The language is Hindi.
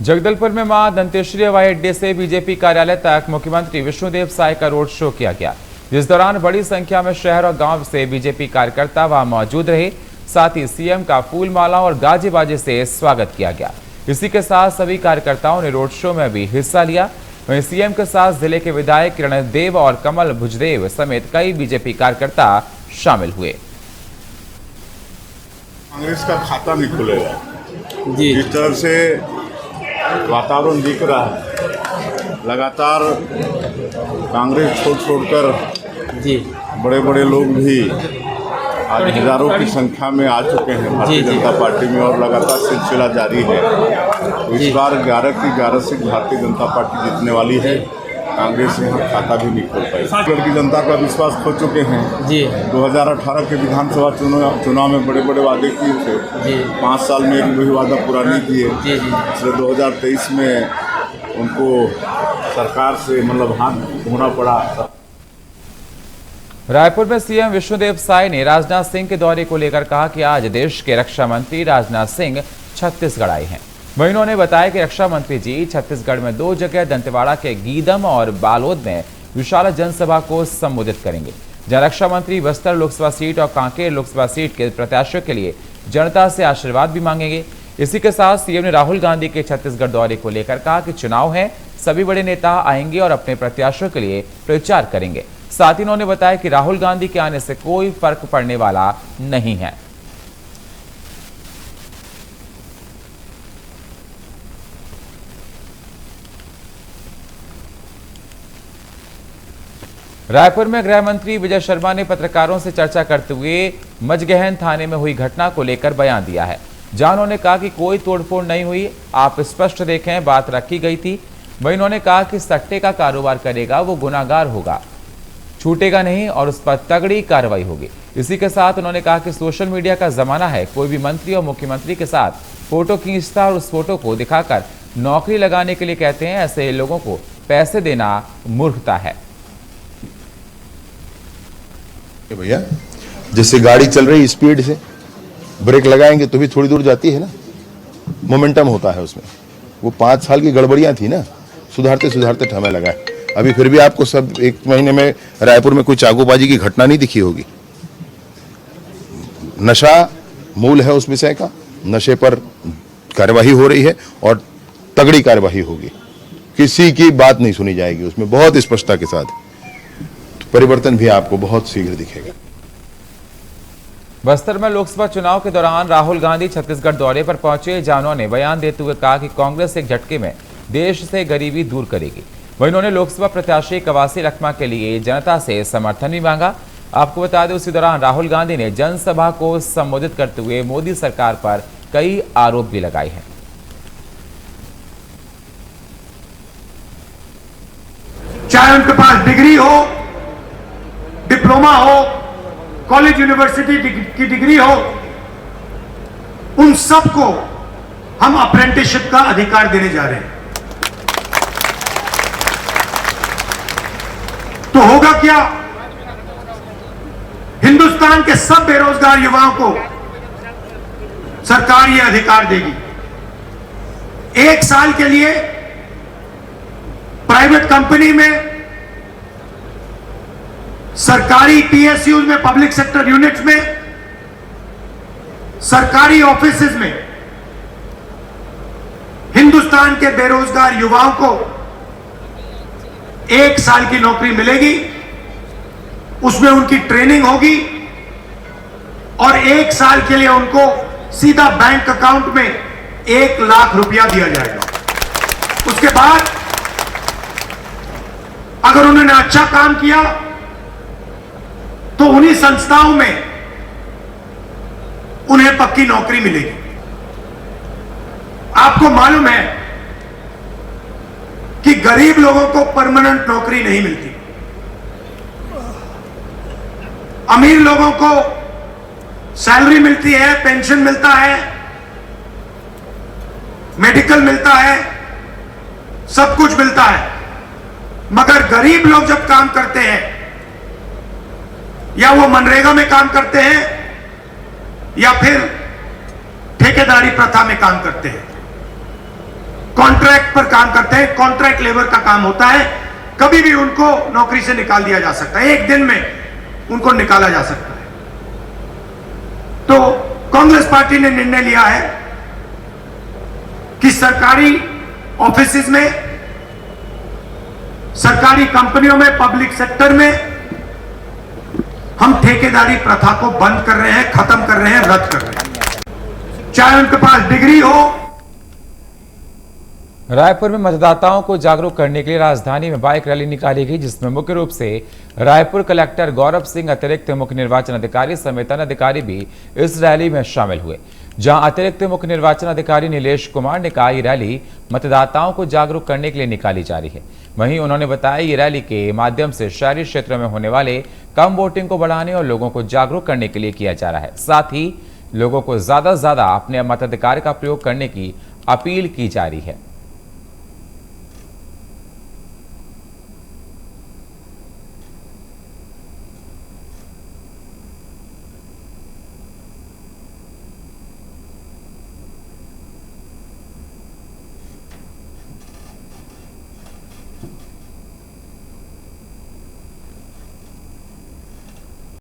जगदलपुर में मां दंतेश्वरी हवाई अड्डे से बीजेपी कार्यालय तक मुख्यमंत्री विष्णुदेव साय का रोड शो किया गया, जिस दौरान बड़ी संख्या में शहर और गांव से बीजेपी कार्यकर्ता वहां मौजूद रहे। साथ ही सीएम का फूल माला और गाजे बाजे से स्वागत किया गया। इसी के साथ सभी कार्यकर्ताओं ने रोड शो में भी हिस्सा लिया। वहीं सीएम के साथ जिले के विधायक किरण देव और कमल भुजदेव समेत कई बीजेपी कार्यकर्ता शामिल हुए। कांग्रेस का खाता नहीं खुलेगा जी। जिस तरह से वातावरण दिख रहा है, लगातार कांग्रेस छोड़कर जी बड़े बड़े लोग भी आज हजारों की संख्या में आ चुके हैं भारतीय जनता पार्टी में और लगातार सिलसिला जारी है। तो इस बार 11 की 11 सीट भारतीय जनता पार्टी जीतने वाली है। कांग्रेस यहाँ खाता भी नहीं खोल पाई। छत्तीसगढ़ की जनता का विश्वास खो चुके हैं जी। 2018 के विधानसभा चुनाव में बड़े बड़े वादे किए थे जी। 5 साल में एक भी वादा पूरा नहीं किए जी। इसलिए 2023 में उनको सरकार से हाथ धोना पड़ा। रायपुर में सीएम विष्णुदेव साय ने राजनाथ सिंह के दौरे को लेकर कहा कि आज देश के रक्षा मंत्री राजनाथ सिंह छत्तीसगढ़ आए हैं। वहीं उन्होंने बताया कि रक्षा मंत्री जी छत्तीसगढ़ में 2 जगह दंतेवाड़ा के गीदम और बालोद में विशाल जनसभा को संबोधित करेंगे, जहां रक्षा मंत्री बस्तर लोकसभा सीट और कांकेर लोकसभा सीट के प्रत्याशियों के लिए जनता से आशीर्वाद भी मांगेंगे। इसी के साथ सीएम ने राहुल गांधी के छत्तीसगढ़ दौरे को लेकर कहा कि चुनाव है, सभी बड़े नेता आएंगे और अपने प्रत्याशियों के लिए प्रचार करेंगे। साथ ही उन्होंने बताया कि राहुल गांधी के आने से कोई फर्क पड़ने वाला नहीं है। रायपुर में गृह मंत्री विजय शर्मा ने पत्रकारों से चर्चा करते हुए मजगहन थाने में हुई घटना को लेकर बयान दिया है, जहां उन्होंने कहा कि कोई तोड़फोड़ नहीं हुई, आप स्पष्ट देखें, बात रखी गई थी। वहीं उन्होंने कहा कि सट्टे का कारोबार करेगा वो गुनाहगार होगा, छूटेगा नहीं और उस पर तगड़ी कार्रवाई होगी। इसी के साथ उन्होंने कहा कि सोशल मीडिया का जमाना है, कोई भी मंत्री और मुख्यमंत्री के साथ फोटो खींचता और उस फोटो को दिखाकर नौकरी लगाने के लिए कहते हैं, ऐसे लोगों को पैसे देना मूर्खता है। भैया जैसे गाड़ी चल रही स्पीड से ब्रेक लगाएंगे तो भी थोड़ी दूर जाती है ना, मोमेंटम होता है उसमें। वो 5 साल की गड़बड़ियां थी ना, सुधारते सुधारते समय लगा है। अभी फिर भी आपको सब 1 महीने में रायपुर में कोई चाकूबाजी की घटना नहीं दिखी होगी। नशा मूल है उस विषय का, नशे पर कार्यवाही हो रही है और तगड़ी कार्यवाही होगी, किसी की बात नहीं सुनी जाएगी उसमें, बहुत स्पष्टता के साथ। परिवर्तन भी आपको बहुत शीघ्र दिखेगा। बस्तर में लोकसभा चुनाव के दौरान राहुल गांधी छत्तीसगढ़ दौरे पर पहुंचे, जहां उन्होंने बयान देते हुए कहा कि कांग्रेस एक झटके में देश से गरीबी दूर करेगी। वहीं उन्होंने लोकसभा प्रत्याशी कवासी लखमा के लिए जनता से समर्थन भी मांगा। आपको बता दें, उसी दौरान राहुल गांधी ने जनसभा को संबोधित करते हुए मोदी सरकार पर कई आरोप भी लगाए हैं। चाहे उनके पास डिग्री हो, डिप्लोमा हो, कॉलेज यूनिवर्सिटी की डिग्री हो, उन सबको हम अप्रेंटिसशिप का अधिकार देने जा रहे हैं। तो होगा क्या? हिंदुस्तान के सब बेरोजगार युवाओं को सरकार यह अधिकार देगी। 1 साल के लिए प्राइवेट कंपनी में, सरकारी पीएसयूज में, पब्लिक सेक्टर यूनिट्स में, सरकारी ऑफिसेज में हिंदुस्तान के बेरोजगार युवाओं को 1 साल की नौकरी मिलेगी। उसमें उनकी ट्रेनिंग होगी और 1 साल के लिए उनको सीधा बैंक अकाउंट में 1 लाख रुपया दिया जाएगा। उसके बाद अगर उन्होंने अच्छा काम किया तो उन्हीं संस्थाओं में उन्हें पक्की नौकरी मिलेगी। आपको मालूम है कि गरीब लोगों को परमानेंट नौकरी नहीं मिलती। अमीर लोगों को सैलरी मिलती है, पेंशन मिलता है, मेडिकल मिलता है, सब कुछ मिलता है। मगर गरीब लोग जब काम करते हैं या वो मनरेगा में काम करते हैं या फिर ठेकेदारी प्रथा में काम करते हैं, कॉन्ट्रैक्ट कॉन्ट्रैक्ट पर काम करते हैं, कॉन्ट्रैक्ट लेबर का काम होता है, कभी भी उनको नौकरी से निकाल दिया जा सकता है, एक दिन में उनको निकाला जा सकता है। तो कांग्रेस पार्टी ने निर्णय लिया है कि सरकारी ऑफिसेज में, सरकारी कंपनियों में, पब्लिक सेक्टर में हम ठेकेदारी प्रथा को बंद कर रहे हैं, खत्म कर रहे हैं, रद्द कर रहे हैं। चाहे उनके पास डिग्री हो। रायपुर में मतदाताओं को जागरूक करने के लिए राजधानी में बाइक रैली निकाली गई, जिसमें मुख्य रूप से रायपुर कलेक्टर गौरव सिंह, अतिरिक्त मुख्य निर्वाचन अधिकारी समेत अन्य अधिकारी भी इस रैली में शामिल हुए। जहां अतिरिक्त मुख्य निर्वाचन अधिकारी नीलेश कुमार ने कहा, ये रैली मतदाताओं को जागरूक करने के लिए निकाली जा रही है। वहीं उन्होंने बताया, ये रैली के माध्यम से शहरी क्षेत्रों में होने वाले कम वोटिंग को बढ़ाने और लोगों को जागरूक करने के लिए किया जा रहा है। साथ ही लोगों को ज्यादा से ज्यादा अपने मताधिकार का प्रयोग करने की अपील की जा रही है।